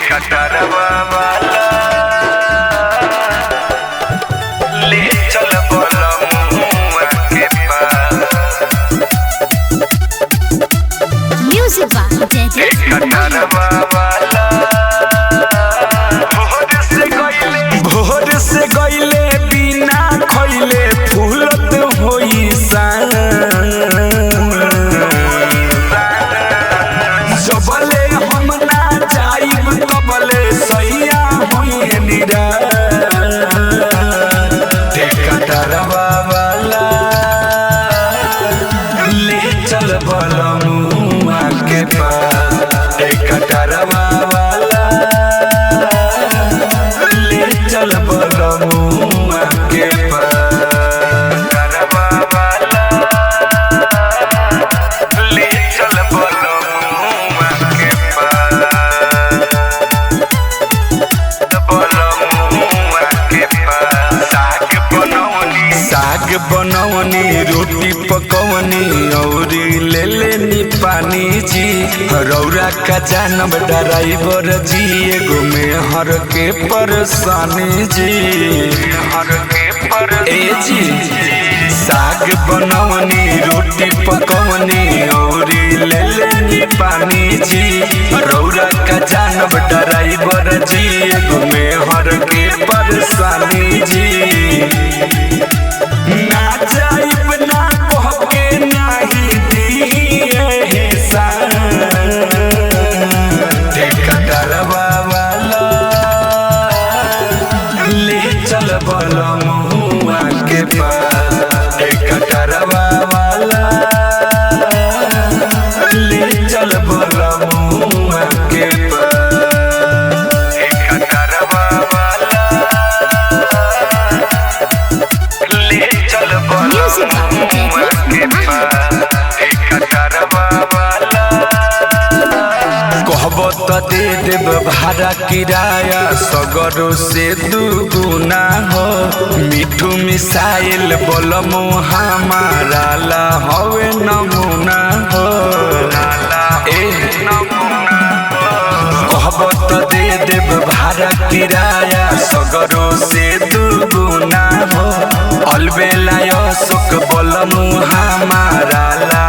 कटरवा वाला ले चल बोलमुआ के पास। म्यूजिक बाय कटरवा वाला भोर से गईले बिना खइले फूलत होई सबले हम ना जाइब तबले सैया होई निरा कटरवा वाला ले चल बोलमुआ के पास। कटरवा वाला ले चल बोलमुआ के पास। कटरवा वाला ले चल बोलमुआ के पास। बोलमुआ के पास। साग बनवनी रोटी पकवनी औरी ले लेनी पानी जी। रौरा का जानब ड्राइवर जी एगो में हर के परेशानी जी। ए जी साग बनवनी रोटी पकवनी औरी ले लेनी पानी जी। रौरा का जानब ड्राइवर जी एगो में हर के परेशानी जी। ना जाइब ना कहके नाही दिए कटरवा वाला ले चल बोलमुआ के पास। कटरवा वाला ले चल बोलमुआ के पास। कटरवा वाला ले चल बोलमुआ के पास। कटरवा वाला कहबो तो दे देब भाड़ा किराया सगरो से दुगुना हो। मिठू मिसाइल बोलमु हमारा ला हवे नमूना हो। कहबो तो दे देब भाड़ा किराया सगरो से दुगुना हो। अलबेला सुख बोलमु हमारा ला